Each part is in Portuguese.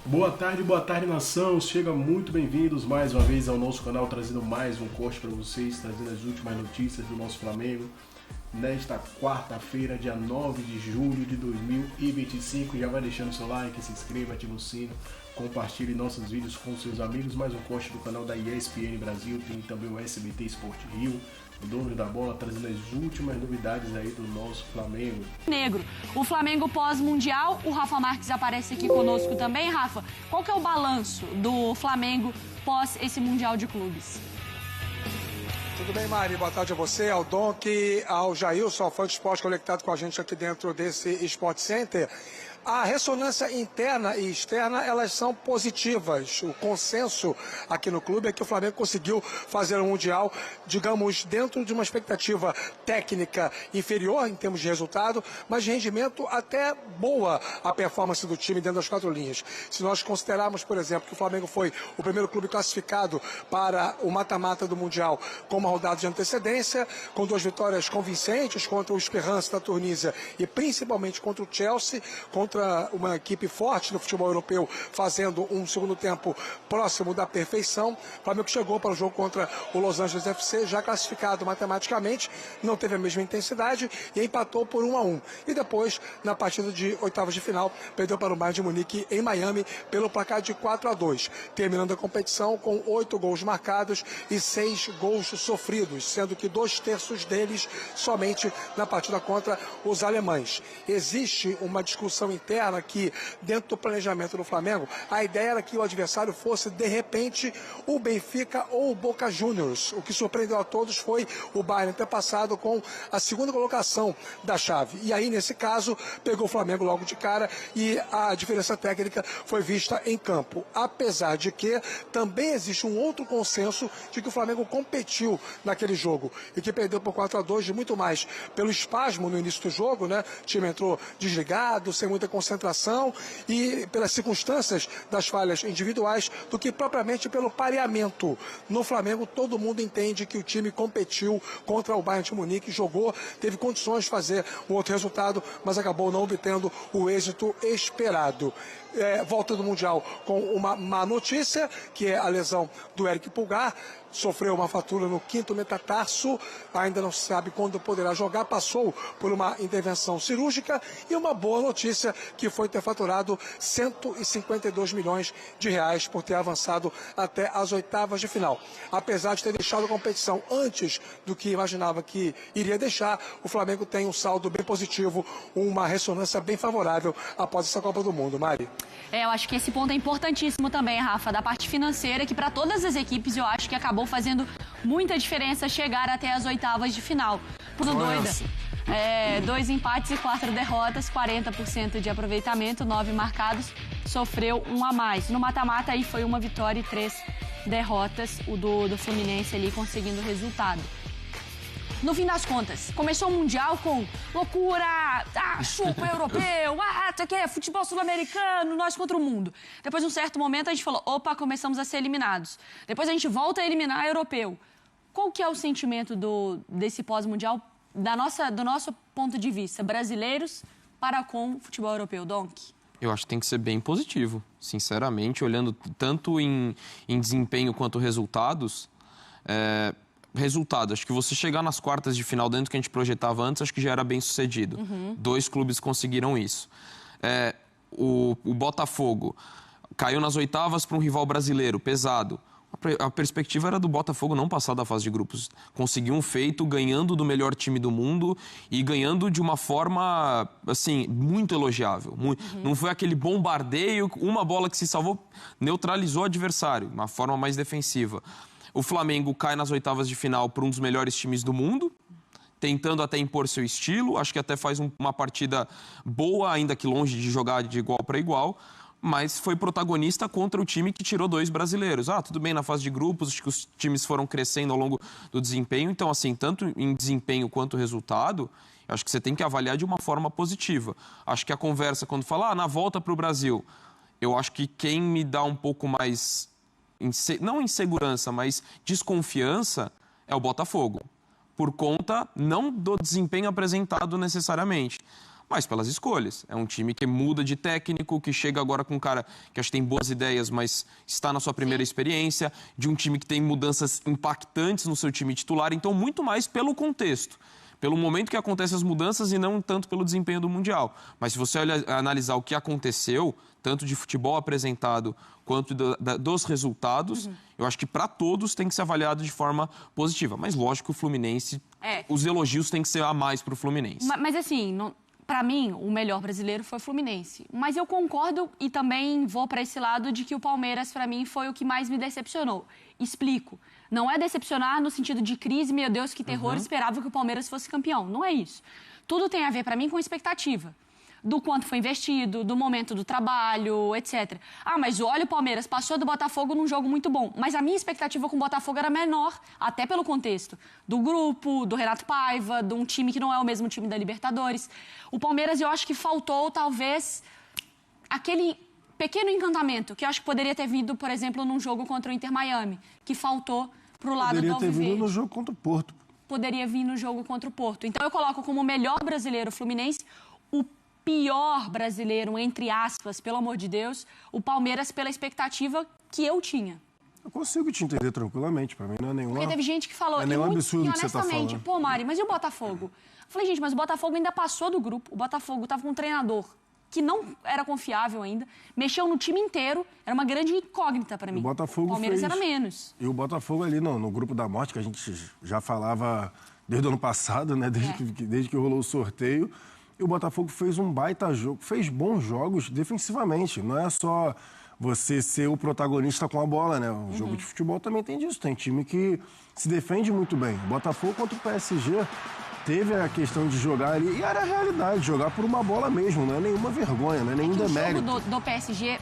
Boa tarde nação, chega muito bem-vindos mais uma vez ao nosso canal, trazendo mais um corte para vocês, trazendo as últimas notícias do nosso Flamengo nesta quarta-feira, dia 9 de julho de 2025. Já vai deixando seu like, se inscreva, ativa o sino, compartilhe nossos vídeos com seus amigos. Mais um corte do canal da ESPN Brasil, tem também o SBT Sport Rio, o dono da bola, trazendo as últimas novidades aí do nosso Flamengo. Negro, o Flamengo pós-mundial, o Rafa Marques aparece aqui conosco também. Rafa, qual que é o balanço do Flamengo pós esse Mundial de Clubes? Tudo bem, Mari? Boa tarde a você, ao Donk, ao Jailson, ao fã de esporte conectado com a gente aqui dentro desse Sport Center. A ressonância interna e externa, elas são positivas. O consenso aqui no clube é que o Flamengo conseguiu fazer um Mundial, digamos, dentro de uma expectativa técnica inferior em termos de resultado, mas de rendimento até boa a performance do time dentro das quatro linhas. Se nós considerarmos, por exemplo, que o Flamengo foi o primeiro clube classificado para o mata-mata do Mundial com uma rodada de antecedência, com 2 vitórias convincentes contra o Esperance da Tunísia e principalmente contra o Chelsea, contra uma equipe forte no futebol europeu, fazendo um segundo tempo próximo da perfeição. O Flamengo chegou para o jogo contra o Los Angeles FC, já classificado matematicamente, não teve a mesma intensidade e empatou por 1-1. E depois, na partida de oitavas de final, perdeu para o Bayern de Munique em Miami pelo placar de 4-2, terminando a competição com 8 gols marcados e 6 gols sofridos, sendo que 2/3 deles somente na partida contra os alemães. Existe uma discussão interna que, dentro do planejamento do Flamengo, a ideia era que o adversário fosse, de repente, o Benfica ou o Boca Juniors. O que surpreendeu a todos foi o Bayern ter passado com a segunda colocação da chave. E aí, nesse caso, pegou o Flamengo logo de cara e a diferença técnica foi vista em campo. Apesar de que também existe um outro consenso de que o Flamengo competiu naquele jogo e que perdeu por 4-2, de muito mais pelo espasmo no início do jogo, né? O time entrou desligado, sem muita concentração e pelas circunstâncias das falhas individuais do que propriamente pelo pareamento. No Flamengo, todo mundo entende que o time competiu contra o Bayern de Munique, jogou, teve condições de fazer um outro resultado, mas acabou não obtendo o êxito esperado. Volta do Mundial com uma má notícia, que é a lesão do Eric Pulgar. Sofreu uma fratura no 5º metatarso, ainda não se sabe quando poderá jogar, passou por uma intervenção cirúrgica. E uma boa notícia, que foi ter faturado 152 milhões de reais por ter avançado até as oitavas de final. Apesar de ter deixado a competição antes do que imaginava que iria deixar, o Flamengo tem um saldo bem positivo, uma ressonância bem favorável após essa Copa do Mundo. Mari? Eu acho que esse ponto é importantíssimo também, Rafa, da parte financeira, que para todas as equipes eu acho que acabou fazendo muita diferença chegar até as oitavas de final. Tudo doida. 2 empates e 4 derrotas, 40% de aproveitamento, 9 marcados, sofreu 1 a mais. No mata-mata aí foi 1 vitória e 3 derrotas, o do Fluminense ali conseguindo o resultado. No fim das contas, começou o Mundial com loucura, chupa europeu, futebol sul-americano, nós contra o mundo. Depois de um certo momento a gente falou, opa, começamos a ser eliminados. Depois a gente volta a eliminar europeu. Qual que é o sentimento desse pós-mundial, do nosso ponto de vista, brasileiros para com o futebol europeu, Donk? Eu acho que tem que ser bem positivo, sinceramente, olhando tanto em desempenho quanto resultados. Resultado, acho que você chegar nas quartas de final dentro do que a gente projetava antes, acho que já era bem sucedido. 2 clubes conseguiram isso. O Botafogo caiu nas oitavas para um rival brasileiro, pesado. A perspectiva era do Botafogo não passar da fase de grupos. Conseguiu um feito ganhando do melhor time do mundo e ganhando de uma forma, assim, muito elogiável. Não foi aquele bombardeio, uma bola que se salvou, neutralizou o adversário, uma forma mais defensiva. O Flamengo cai nas oitavas de final para um dos melhores times do mundo, tentando até impor seu estilo. Acho que até faz uma partida boa, ainda que longe de jogar de igual para igual, mas foi protagonista contra o time que tirou 2 brasileiros. Tudo bem, na fase de grupos, acho que os times foram crescendo ao longo do desempenho. Então, assim, tanto em desempenho quanto resultado, acho que você tem que avaliar de uma forma positiva. Acho que a conversa, quando fala, na volta para o Brasil, eu acho que quem me dá um pouco mais... não insegurança, mas desconfiança, é o Botafogo. Por conta não do desempenho apresentado necessariamente, mas pelas escolhas. É um time que muda de técnico, que chega agora com um cara que acho que tem boas ideias, mas está na sua primeira experiência, de um time que tem mudanças impactantes no seu time titular, então muito mais pelo contexto. Pelo momento que acontecem as mudanças e não tanto pelo desempenho do Mundial. Mas se você analisar o que aconteceu, tanto de futebol apresentado quanto dos resultados, eu acho que para todos tem que ser avaliado de forma positiva. Mas lógico que o Fluminense, os elogios têm que ser a mais para o Fluminense. Mas assim, para mim, o melhor brasileiro foi o Fluminense. Mas eu concordo e também vou para esse lado de que o Palmeiras, para mim, foi o que mais me decepcionou. Explico. Não é decepcionar no sentido de crise, meu Deus, que terror, esperava que o Palmeiras fosse campeão. Não é isso. Tudo tem a ver, para mim, com expectativa. Do quanto foi investido, do momento do trabalho, etc. Ah, mas olha, o Palmeiras passou do Botafogo num jogo muito bom. Mas a minha expectativa com o Botafogo era menor, até pelo contexto do grupo, do Renato Paiva, de um time que não é o mesmo time da Libertadores. O Palmeiras, eu acho que faltou, talvez, aquele pequeno encantamento que eu acho que poderia ter vindo, por exemplo, num jogo contra o Inter Miami, que faltou pro lado do Alviverde. Poderia ter vindo no jogo contra o Porto. Poderia vir no jogo contra o Porto. Então eu coloco como o melhor brasileiro o Fluminense, o pior brasileiro, entre aspas, pelo amor de Deus, o Palmeiras pela expectativa que eu tinha. Eu consigo te entender tranquilamente, para mim não é nenhuma... Porque teve gente que falou... Não é nenhum absurdo que você tá falando. honestamente, pô, Mari, mas e o Botafogo? Eu falei, gente, mas o Botafogo ainda passou do grupo. O Botafogo estava com um treinador que não era confiável ainda, mexeu no time inteiro, era uma grande incógnita para mim. O Botafogo Palmeiras era menos. E o Botafogo ali no grupo da morte, que a gente já falava desde o ano passado, né? Desde que rolou o sorteio. E o Botafogo fez um baita jogo, fez bons jogos defensivamente. Não é só você ser o protagonista com a bola, né? O jogo de futebol também tem disso. Tem time que se defende muito bem. O Botafogo contra o PSG teve a questão de jogar ali, e era a realidade, jogar por uma bola mesmo, não é nenhuma vergonha, não é nenhum demérito. O jogo do PSG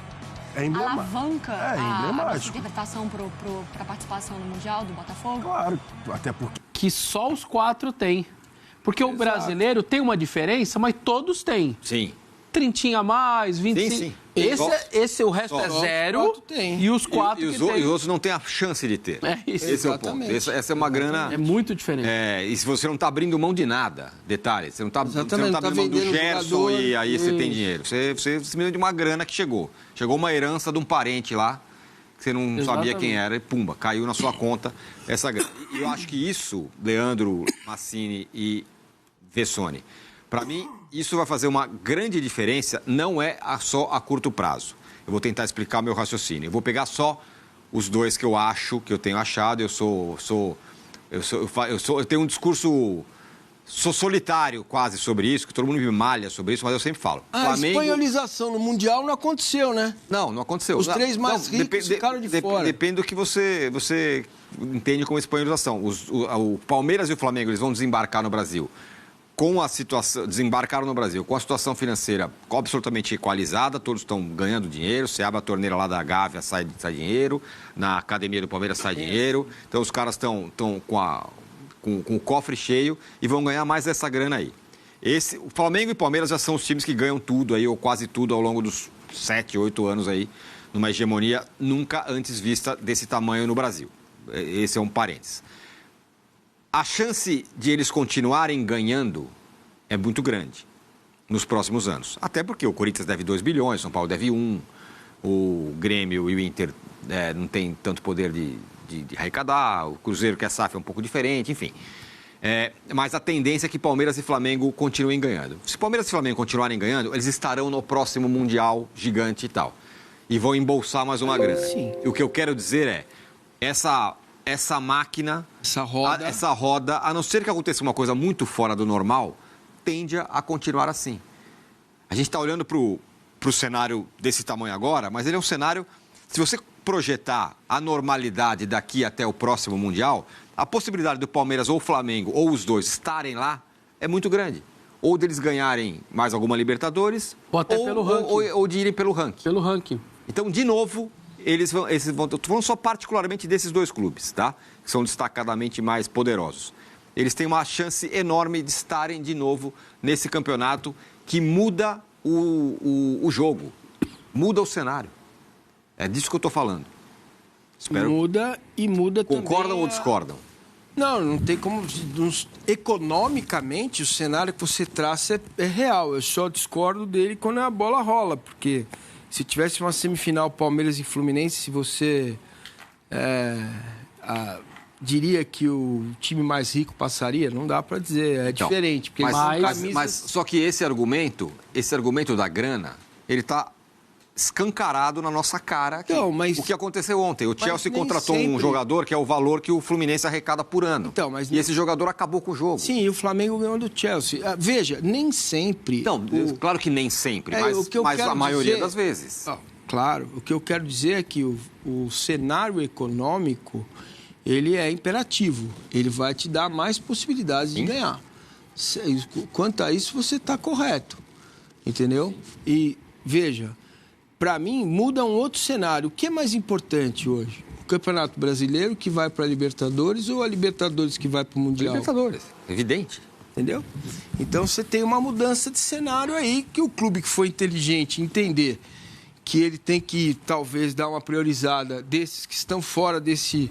alavanca a nossa interpretação para a participação no Mundial do Botafogo? Claro, até porque... Que só os 4 têm. Porque o brasileiro tem uma diferença, mas todos têm. Sim. 30 a mais, 25... Sim. Esse o resto é zero e os 4 que tem. E os outros não têm a chance de ter. Esse é o ponto. Essa é uma grana... É muito diferente. E se você não está abrindo mão de nada, detalhe, você não está abrindo mão do Gerson e aí você tem dinheiro. Você simplesmente de uma grana que chegou. Chegou uma herança de um parente lá, que você não sabia quem era, e pumba, caiu na sua conta essa grana. E eu acho que isso, Leandro, Massini e Vessone, para mim, isso vai fazer uma grande diferença, não é só a curto prazo. Eu vou tentar explicar o meu raciocínio. Eu vou pegar só os dois que eu acho, que eu tenho achado. Eu tenho um discurso solitário quase sobre isso, que todo mundo me malha sobre isso, mas eu sempre falo. A espanholização no Mundial não aconteceu, né? Não aconteceu. Os 3 mais ricos ficaram de fora. Depende do que você entende como espanholização. O Palmeiras e o Flamengo, eles vão desembarcar no Brasil. Desembarcaram no Brasil com a situação financeira absolutamente equalizada, todos estão ganhando dinheiro, você abre a torneira lá da Gávea, sai dinheiro, na academia do Palmeiras sai dinheiro, então os caras estão com o cofre cheio e vão ganhar mais essa grana aí. O Flamengo e Palmeiras já são os times que ganham tudo aí, ou quase tudo, ao longo dos 7, 8 anos aí, numa hegemonia nunca antes vista desse tamanho no Brasil. Esse é um parênteses. A chance de eles continuarem ganhando é muito grande nos próximos anos. Até porque o Corinthians deve 2 bilhões, São Paulo deve 1, o Grêmio e o Inter não tem tanto poder de arrecadar, o Cruzeiro, que é SAF, é um pouco diferente, enfim. Mas a tendência é que Palmeiras e Flamengo continuem ganhando. Se Palmeiras e Flamengo continuarem ganhando, eles estarão no próximo Mundial gigante e tal. E vão embolsar mais uma grana. Sim. E o que eu quero dizer é, essa máquina, essa roda, a não ser que aconteça uma coisa muito fora do normal, tende a continuar assim. A gente está olhando para o cenário desse tamanho agora, mas ele é um cenário... Se você projetar a normalidade daqui até o próximo Mundial, a possibilidade do Palmeiras ou o Flamengo, ou os dois, estarem lá, é muito grande. Ou deles ganharem mais alguma Libertadores, ou até pelo ranking. Ou de irem pelo ranking. Pelo ranking. Então, de novo... Eles vão, estou falando só particularmente desses 2 clubes, tá? Que são destacadamente mais poderosos. Eles têm uma chance enorme de estarem de novo nesse campeonato que muda o jogo, muda o cenário. É disso que eu estou falando. Muda também. Concordam ou discordam? Não tem como... Economicamente, o cenário que você traça é real. Eu só discordo dele quando a bola rola, porque se tivesse uma semifinal Palmeiras e Fluminense, se você diria que o time mais rico passaria, não dá para dizer. É diferente. Porque mas só que esse argumento da grana, ele está escancarado na nossa cara. Então, o que aconteceu ontem? O Chelsea contratou um jogador que é o valor que o Fluminense arrecada por ano. Então, e esse jogador acabou com o jogo. Sim, e o Flamengo ganhou do Chelsea. Veja, nem sempre... Então, claro que nem sempre, mas a maioria das vezes. Claro, o que eu quero dizer é que o cenário econômico, ele é imperativo. Ele vai te dar mais possibilidades de ganhar. Quanto a isso, você está correto. Entendeu? E, veja... Para mim, muda um outro cenário. O que é mais importante hoje? O Campeonato Brasileiro que vai para a Libertadores ou a Libertadores que vai para o Mundial? Libertadores, evidente. Entendeu? Então, você tem uma mudança de cenário aí que o clube que foi inteligente entender que ele tem que, talvez, dar uma priorizada desses que estão fora desse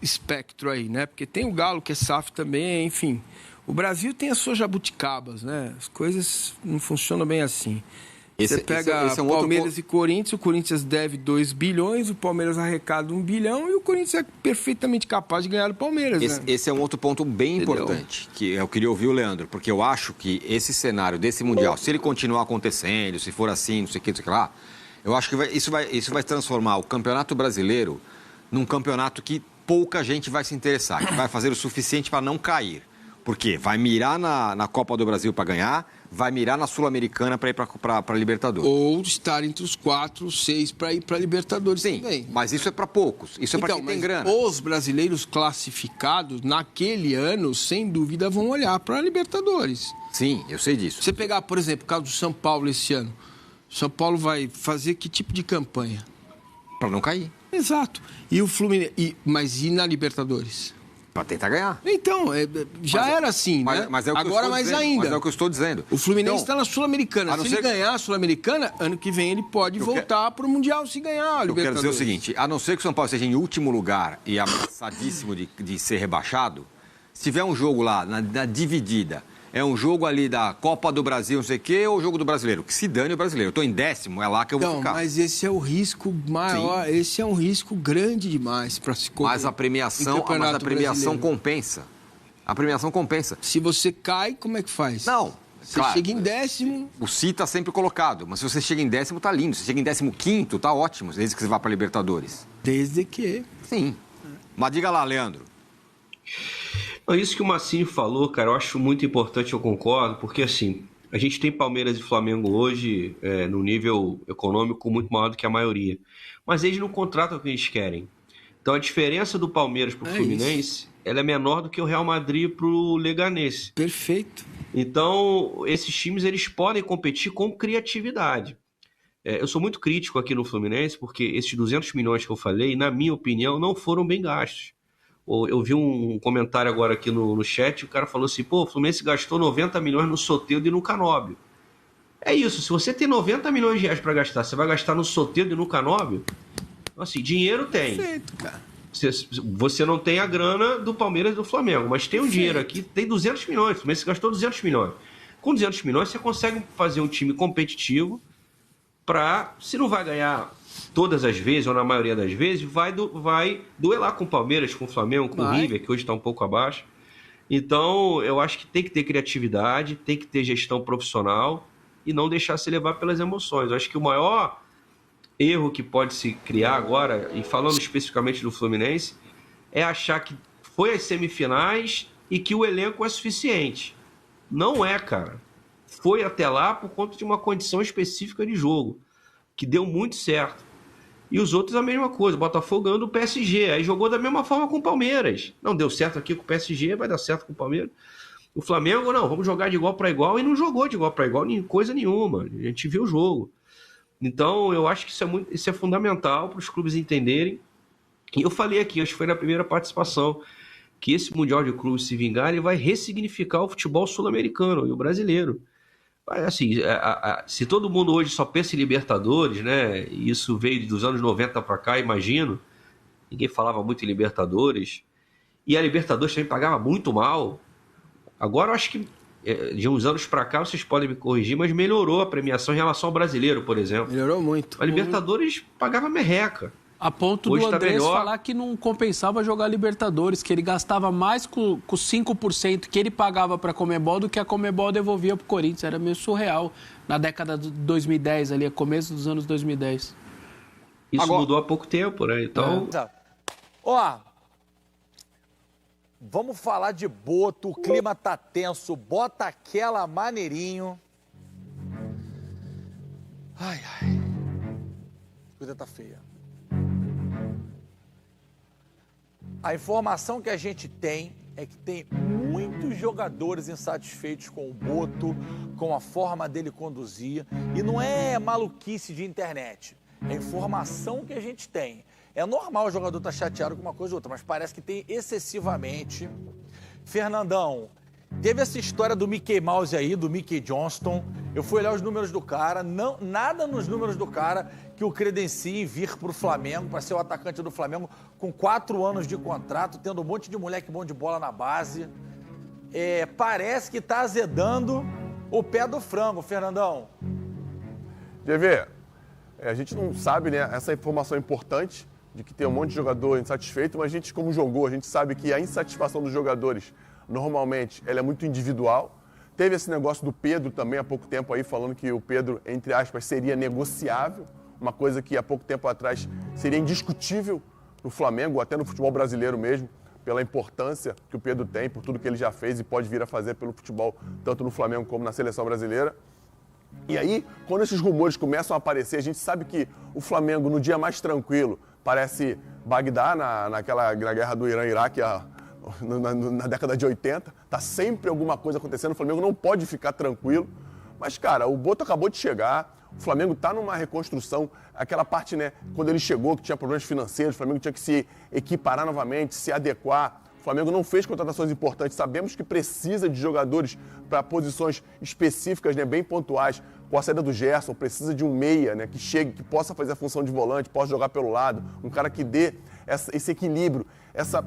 espectro aí, né? Porque tem o Galo, que é SAF também, enfim. O Brasil tem as suas jabuticabas, né? As coisas não funcionam bem assim. Você pega Palmeiras e Corinthians, o Corinthians deve 2 bilhões, o Palmeiras arrecada 1 bilhão e o Corinthians é perfeitamente capaz de ganhar do Palmeiras. Esse é um outro ponto bem importante, que eu queria ouvir o Leandro, porque eu acho que esse cenário desse Mundial, se ele continuar acontecendo, se for assim, não sei o que lá, eu acho que isso vai transformar o Campeonato Brasileiro num campeonato que pouca gente vai se interessar, que vai fazer o suficiente para não cair. Porque vai mirar na Copa do Brasil para ganhar, vai mirar na Sul-Americana para ir para Libertadores. Ou estar entre os 4, 6 para ir para Libertadores também. Mas isso é para poucos, isso é para quem tem grana. Os brasileiros classificados, naquele ano, sem dúvida, vão olhar para a Libertadores. Sim, eu sei disso. Você pegar, por exemplo, o caso do São Paulo esse ano. O São Paulo vai fazer que tipo de campanha? Para não cair. Exato. E o Fluminense, mas e na Libertadores? Para tentar ganhar. Então, era assim, né? Mas é o que agora mais dizendo, ainda. Mas é o que eu estou dizendo. O Fluminense está na Sul-Americana. Se ele ganhar a Sul-Americana, ano que vem ele pode voltar para o Mundial se ganhar a Libertadores. Eu quero dizer o seguinte, a não ser que o São Paulo esteja em último lugar e ameaçadíssimo de ser rebaixado, se tiver um jogo lá, na dividida, é um jogo ali da Copa do Brasil, não sei o quê, ou o jogo do Brasileiro? Que se dane o Brasileiro. Eu estou em 10º, é lá que eu vou ficar. Mas esse é o risco maior, esse é um risco grande demais para se correr. Mas a premiação compensa. A premiação compensa. Se você cai, como é que faz? Não. Você chega em 10º... O Si está sempre colocado, mas se você chega em 10º, tá lindo. Se você chega em 15º, tá ótimo, desde que você vá para Libertadores. Desde que... Sim. Mas diga lá, Leandro. Isso que o Massinho falou, cara, eu acho muito importante, eu concordo, porque assim, a gente tem Palmeiras e Flamengo hoje no nível econômico muito maior do que a maioria, mas eles não contratam o que eles querem. Então a diferença do Palmeiras para o Fluminense, ela é menor do que o Real Madrid para o Leganés. Perfeito. Então esses times eles podem competir com criatividade. Eu sou muito crítico aqui no Fluminense, porque esses 200 milhões que eu falei, na minha opinião, não foram bem gastos. Eu vi um comentário agora aqui no chat, o cara falou assim, o Fluminense gastou 90 milhões no Soteldo e no Canóbio. É isso, se você tem 90 milhões de reais para gastar, você vai gastar no Soteldo e no Canóbio? Assim, dinheiro tem. Perfeito, cara. Você não tem a grana do Palmeiras e do Flamengo, mas tem um dinheiro aqui, tem 200 milhões, o Fluminense gastou 200 milhões. Com 200 milhões você consegue fazer um time competitivo para, se não vai ganhar todas as vezes, ou na maioria das vezes, vai duelar com o Palmeiras, com o Flamengo, com o River, que hoje está um pouco abaixo. Então, eu acho que tem que ter criatividade, tem que ter gestão profissional e não deixar se levar pelas emoções. Eu acho que o maior erro que pode se criar agora, e falando especificamente do Fluminense, é achar que foi às semifinais e que o elenco é suficiente. Não é, cara. Foi até lá por conta de uma condição específica de jogo, que deu muito certo. E os outros a mesma coisa. O Botafogo ganhou do PSG. Aí jogou da mesma forma com o Palmeiras. Não deu certo aqui com o PSG, vai dar certo com o Palmeiras. O Flamengo, não, vamos jogar de igual para igual. E não jogou de igual para igual, coisa nenhuma. A gente viu o jogo. Então, eu acho que isso é fundamental para os clubes entenderem. E eu falei aqui, acho que foi na primeira participação, que esse Mundial de Clubes se vingar, ele vai ressignificar o futebol sul-americano e o brasileiro. Assim, se todo mundo hoje só pensa em Libertadores, né? E isso veio dos anos 90 para cá, imagino. Ninguém falava muito em Libertadores. E a Libertadores também pagava muito mal. Agora eu acho que de uns anos para cá, vocês podem me corrigir, mas melhorou a premiação em relação ao brasileiro, por exemplo. Melhorou muito. A Libertadores pagava merreca. A ponto Hoje do tá Andrés melhor. falar que não compensava jogar Libertadores, que ele gastava mais com 5% que ele pagava para a Conmebol do que a Conmebol devolvia para o Corinthians. Era meio surreal na década de 2010, ali, começo dos anos 2010. Isso Agora... mudou há pouco tempo, né? Então... Ó, vamos falar de Boto, o clima tá tenso, bota aquela maneirinho. Ai, ai. A coisa tá feia. A informação que a gente tem é que tem muitos jogadores insatisfeitos com o Boto, com a forma dele conduzir. E não é maluquice de internet, é informação que a gente tem. É normal o jogador estar chateado com uma coisa ou outra, mas parece que tem excessivamente. Fernandão, teve essa história do Mickey Mouse aí, do Mickey Johnston. Eu fui olhar os números do cara, não, nada nos números do cara que o credencie vir para o Flamengo, para ser o atacante do Flamengo, com 4 anos de contrato, tendo um monte de moleque bom de bola na base. Parece que está azedando o pé do frango, Fernandão. GV, a gente não sabe, né, essa informação é importante, de que tem um monte de jogador insatisfeito, mas a gente, como jogou, a gente sabe que a insatisfação dos jogadores, normalmente, ela é muito individual. Teve esse negócio do Pedro também, há pouco tempo aí, falando que o Pedro, entre aspas, seria negociável, uma coisa que há pouco tempo atrás seria indiscutível no Flamengo, até no futebol brasileiro mesmo, pela importância que o Pedro tem, por tudo que ele já fez e pode vir a fazer pelo futebol, tanto no Flamengo como na seleção brasileira. E aí, quando esses rumores começam a aparecer, a gente sabe que o Flamengo, no dia mais tranquilo, parece Bagdá na guerra do Irã-Iraque na década de 80. Tá sempre alguma coisa acontecendo, o Flamengo não pode ficar tranquilo. Mas, cara, o Boto acabou de chegar, o Flamengo tá numa reconstrução, aquela parte, né, quando ele chegou, que tinha problemas financeiros, o Flamengo tinha que se equiparar novamente, se adequar. O Flamengo não fez contratações importantes, sabemos que precisa de jogadores para posições específicas, né, bem pontuais. Com a saída do Gerson, precisa de um meia, né, que chegue, que possa fazer a função de volante, possa jogar pelo lado, um cara que dê esse equilíbrio, essa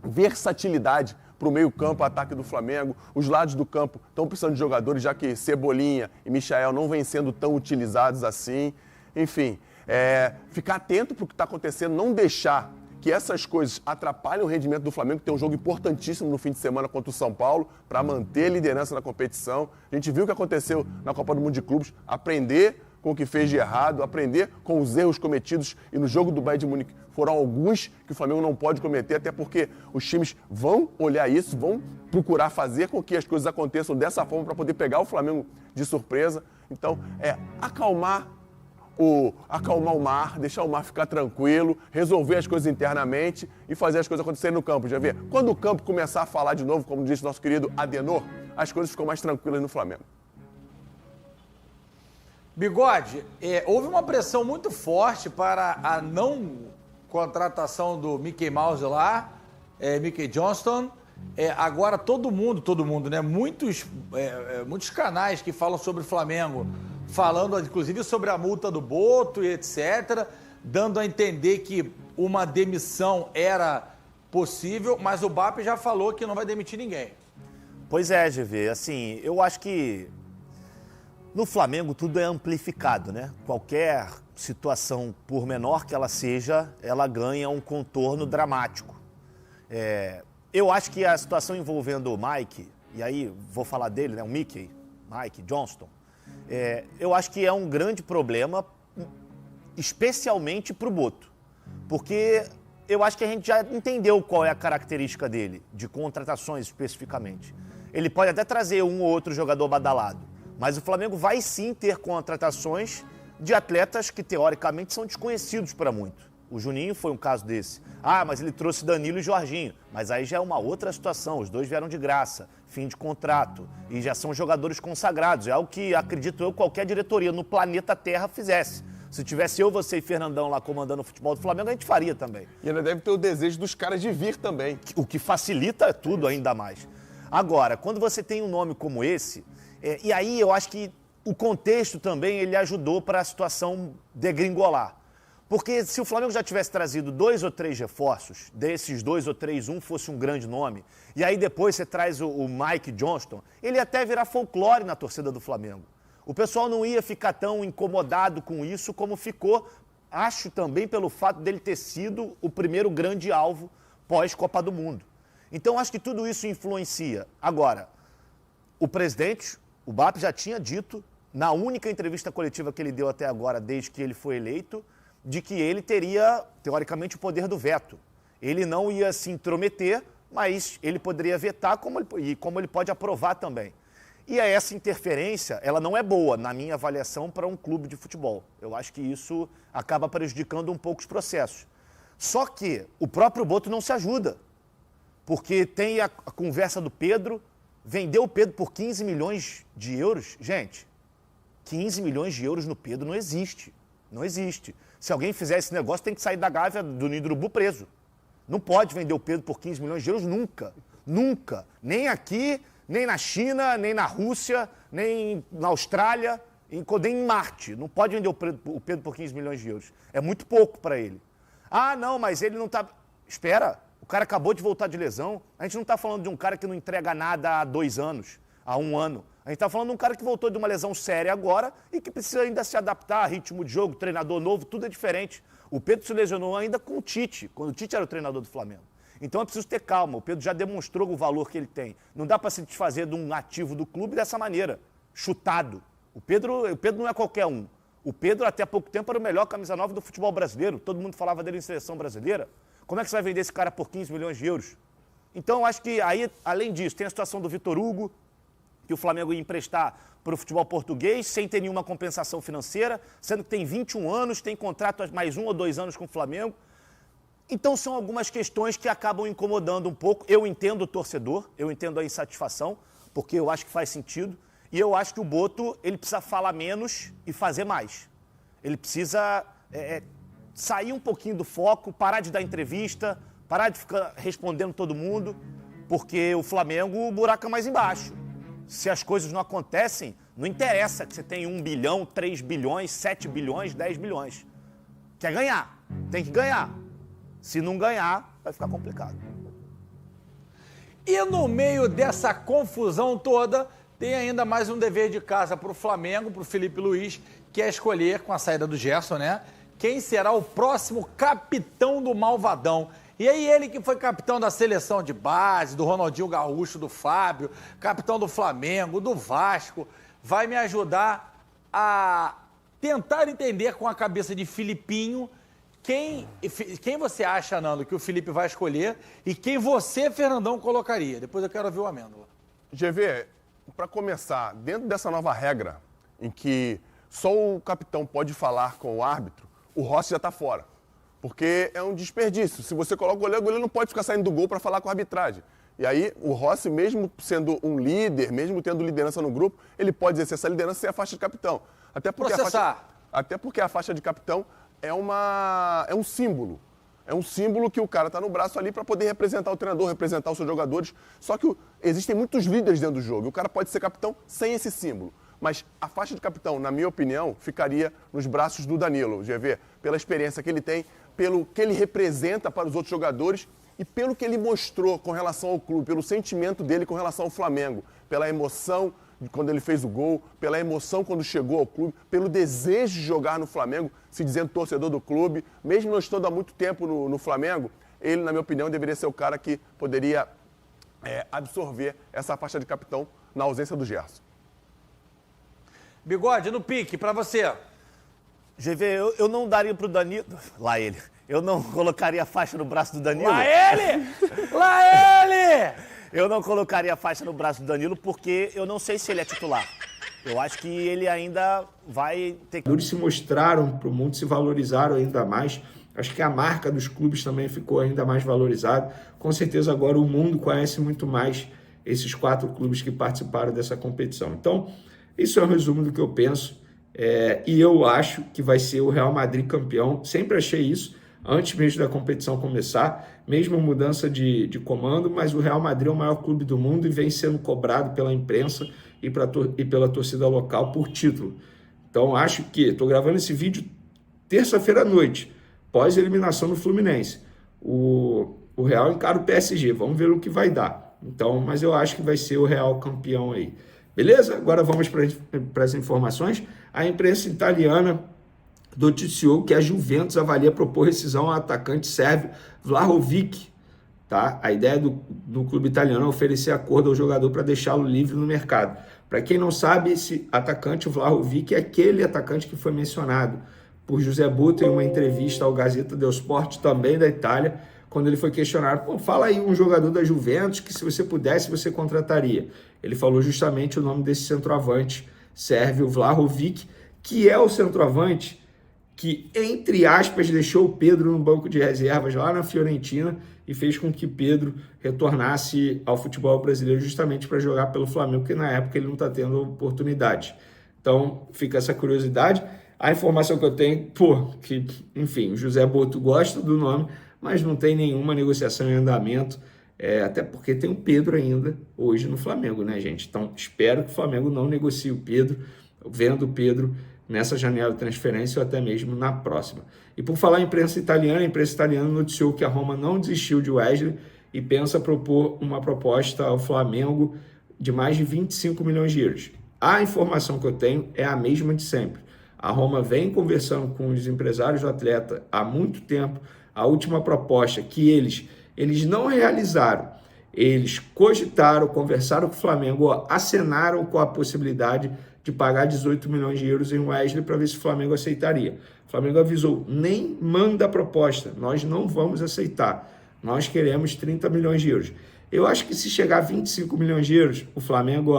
versatilidade para o meio-campo, ataque do Flamengo. Os lados do campo estão precisando de jogadores, já que Cebolinha e Michael não vêm sendo tão utilizados assim. Enfim, ficar atento para o que está acontecendo, não deixar que essas coisas atrapalhem o rendimento do Flamengo, que tem um jogo importantíssimo no fim de semana contra o São Paulo, para manter a liderança na competição. A gente viu o que aconteceu na Copa do Mundo de Clubes, aprender com o que fez de errado, aprender com os erros cometidos, e no jogo do Bayern de Munique foram alguns que o Flamengo não pode cometer, até porque os times vão olhar isso, vão procurar fazer com que as coisas aconteçam dessa forma para poder pegar o Flamengo de surpresa. Então, acalmar o mar, deixar o mar ficar tranquilo, resolver as coisas internamente e fazer as coisas acontecerem no campo. Já vê? Quando o campo começar a falar de novo, como disse nosso querido Adenor, as coisas ficam mais tranquilas no Flamengo. Bigode, houve uma pressão muito forte para a não contratação do Mickey Mouse lá, Mickey Johnston. Agora todo mundo, né? Muitos canais que falam sobre o Flamengo, falando inclusive sobre a multa do Boto e etc., dando a entender que uma demissão era possível, mas o BAP já falou que não vai demitir ninguém. Pois é, GV, assim, eu acho que no Flamengo tudo é amplificado, né? Qualquer situação, por menor que ela seja, ela ganha um contorno dramático. Eu acho que a situação envolvendo o Mike, e aí vou falar dele, né? O Mike Johnston, eu acho que é um grande problema, especialmente para o Boto. Porque eu acho que a gente já entendeu qual é a característica dele, de contratações especificamente. Ele pode até trazer um ou outro jogador badalado, mas o Flamengo vai sim ter contratações de atletas que teoricamente são desconhecidos para muitos. O Juninho foi um caso desse. Mas ele trouxe Danilo e Jorginho. Mas aí já é uma outra situação. Os dois vieram de graça, fim de contrato. E já são jogadores consagrados. É algo que, acredito eu, qualquer diretoria no planeta Terra fizesse. Se tivesse eu, você e Fernandão lá comandando o futebol do Flamengo, a gente faria também. E ainda deve ter o desejo dos caras de vir também. O que facilita tudo ainda mais. Agora, quando você tem um nome como esse, e aí eu acho que o contexto também ele ajudou para a situação degringolar. Porque se o Flamengo já tivesse trazido 2 ou 3 reforços, desses 2 ou 3, um fosse um grande nome, e aí depois você traz o Mike Johnston, ele ia até virar folclore na torcida do Flamengo. O pessoal não ia ficar tão incomodado com isso como ficou, acho também pelo fato dele ter sido o primeiro grande alvo pós-Copa do Mundo. Então acho que tudo isso influencia. Agora, o presidente, o BAP, já tinha dito, na única entrevista coletiva que ele deu até agora, desde que ele foi eleito, de que ele teria, teoricamente, o poder do veto. Ele não ia se intrometer, mas ele poderia vetar como ele pode aprovar também. E essa interferência, ela não é boa, na minha avaliação, para um clube de futebol. Eu acho que isso acaba prejudicando um pouco os processos. Só que o próprio Boto não se ajuda, porque tem a conversa do Pedro, vendeu o Pedro por 15 milhões de euros. Gente, 15 milhões de euros no Pedro não existe. Não existe. Se alguém fizer esse negócio, tem que sair da Gávea do Ninho do Urubu preso. Não pode vender o Pedro por 15 milhões de euros nunca. Nunca. Nem aqui, nem na China, nem na Rússia, nem na Austrália, nem em Marte. Não pode vender o Pedro por 15 milhões de euros. É muito pouco para ele. Ah, não, mas ele não está... Espera, o cara acabou de voltar de lesão. A gente não está falando de um cara que não entrega nada há 2 anos, há 1 ano. A gente está falando de um cara que voltou de uma lesão séria agora e que precisa ainda se adaptar a ritmo de jogo, treinador novo, tudo é diferente. O Pedro se lesionou ainda com o Tite, quando o Tite era o treinador do Flamengo. Então é preciso ter calma, o Pedro já demonstrou o valor que ele tem. Não dá para se desfazer de um ativo do clube dessa maneira, chutado. O Pedro não é qualquer um. O Pedro, até há pouco tempo, era o melhor camisa 9 do futebol brasileiro. Todo mundo falava dele em seleção brasileira. Como é que você vai vender esse cara por 15 milhões de euros? Então, eu acho que aí, além disso, tem a situação do Vitor Hugo, que o Flamengo ia emprestar para o futebol português, sem ter nenhuma compensação financeira, sendo que tem 21 anos, tem contrato mais 1 ou 2 anos com o Flamengo. Então, são algumas questões que acabam incomodando um pouco. Eu entendo o torcedor, eu entendo a insatisfação, porque eu acho que faz sentido. E eu acho que o Boto, ele precisa falar menos e fazer mais. Ele precisa sair um pouquinho do foco, parar de dar entrevista, parar de ficar respondendo todo mundo, porque o Flamengo, o buraco é mais embaixo. Se as coisas não acontecem, não interessa que você tenha 1 bilhão, 3 bilhões, 7 bilhões, 10 bilhões. Quer ganhar, tem que ganhar. Se não ganhar, vai ficar complicado. E no meio dessa confusão toda, tem ainda mais um dever de casa para o Flamengo, para o Felipe Luiz, que é escolher, com a saída do Gerson, né? Quem será o próximo capitão do Malvadão. E aí ele que foi capitão da seleção de base, do Ronaldinho Gaúcho, do Fábio, capitão do Flamengo, do Vasco, vai me ajudar a tentar entender com a cabeça de Filipinho quem você acha, Nando, que o Felipe vai escolher e quem você, Fernandão, colocaria. Depois eu quero ouvir o Amêndola. GV, para começar, dentro dessa nova regra em que só o capitão pode falar com o árbitro, o Rossi já está fora. Porque é um desperdício. Se você coloca o goleiro não pode ficar saindo do gol para falar com a arbitragem. E aí, o Rossi, mesmo sendo um líder, mesmo tendo liderança no grupo, ele pode exercer essa liderança sem a faixa de capitão. Até porque a faixa de capitão é um símbolo. É um símbolo que o cara está no braço ali para poder representar o treinador, representar os seus jogadores. Só que existem muitos líderes dentro do jogo. E o cara pode ser capitão sem esse símbolo. Mas a faixa de capitão, na minha opinião, ficaria nos braços do Danilo, GV, pela experiência que ele tem, pelo que ele representa para os outros jogadores e pelo que ele mostrou com relação ao clube, pelo sentimento dele com relação ao Flamengo, pela emoção de quando ele fez o gol, pela emoção quando chegou ao clube, pelo desejo de jogar no Flamengo, se dizendo torcedor do clube, mesmo não estando há muito tempo no Flamengo, ele, na minha opinião, deveria ser o cara que poderia absorver essa faixa de capitão na ausência do Gerson. Bigode, no pique, para você. GV, eu não daria pro Danilo... Lá ele. Eu não colocaria a faixa no braço do Danilo. Lá ele! Lá ele! Eu não colocaria a faixa no braço do Danilo porque eu não sei se ele é titular. Eu acho que ele ainda vai ter que... Eles se mostraram para o mundo, se valorizaram ainda mais. Acho que a marca dos clubes também ficou ainda mais valorizada. Com certeza agora o mundo conhece muito mais esses 4 clubes que participaram dessa competição. Então, isso é um resumo do que eu penso. E eu acho que vai ser o Real Madrid campeão. Sempre achei isso, antes mesmo da competição começar, mesmo mudança de comando, mas o Real Madrid é o maior clube do mundo e vem sendo cobrado pela imprensa e pela torcida local por título. Então acho que, estou gravando esse vídeo terça-feira à noite, pós-eliminação do Fluminense. O Real encara o PSG, vamos ver o que vai dar. Então, mas eu acho que vai ser o Real campeão aí. Beleza? Agora vamos para as informações. A imprensa italiana noticiou que a Juventus avalia propor rescisão ao atacante sérvio Vlahovic. Tá? A ideia do clube italiano é oferecer acordo ao jogador para deixá-lo livre no mercado. Para quem não sabe, esse atacante, o Vlahovic, é aquele atacante que foi mencionado por José Butto em uma entrevista ao Gazzetta dello Sport, também da Itália, quando ele foi questionado, pô, fala aí um jogador da Juventus que se você pudesse, você contrataria. Ele falou justamente o nome desse centroavante sérvio, Vlahovic, que é o centroavante que, entre aspas, deixou o Pedro no banco de reservas lá na Fiorentina e fez com que Pedro retornasse ao futebol brasileiro justamente para jogar pelo Flamengo, porque na época ele não está tendo oportunidade. Então, fica essa curiosidade. A informação que eu tenho, que, enfim, o José Botto gosta do nome, mas não tem nenhuma negociação em andamento, até porque tem o Pedro ainda hoje no Flamengo, né, gente? Então, espero que o Flamengo não negocie o Pedro, vendo o Pedro nessa janela de transferência ou até mesmo na próxima. E por falar em imprensa italiana, a imprensa italiana noticiou que a Roma não desistiu de Wesley e pensa propor uma proposta ao Flamengo de mais de 25 milhões de euros. A informação que eu tenho é a mesma de sempre. A Roma vem conversando com os empresários do atleta há muito tempo. A última proposta que eles não realizaram, eles cogitaram, conversaram com o Flamengo, acenaram com a possibilidade de pagar 18 milhões de euros em Wesley para ver se o Flamengo aceitaria. O Flamengo avisou, nem manda a proposta, nós não vamos aceitar, nós queremos 30 milhões de euros. Eu acho que se chegar a 25 milhões de euros, o Flamengo,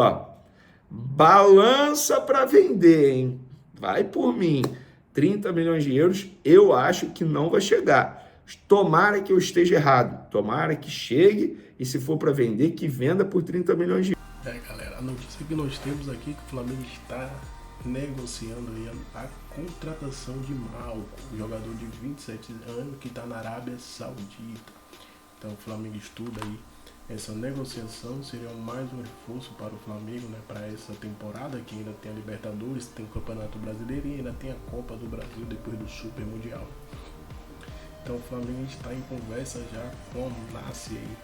balança para vender, hein? Vai por mim, 30 milhões de euros, eu acho que não vai chegar. Tomara que eu esteja errado, tomara que chegue e se for para vender, que venda por 30 milhões de euros. Galera, a notícia que nós temos aqui é que o Flamengo está negociando aí a contratação de Malcom, um jogador de 27 anos que está na Arábia Saudita. Então o Flamengo estuda aí essa negociação, seria mais um reforço para o Flamengo, né, para essa temporada, que ainda tem a Libertadores, tem o Campeonato Brasileiro e ainda tem a Copa do Brasil depois do Super Mundial. Então o Flamengo está em conversa já com o Nasce aí.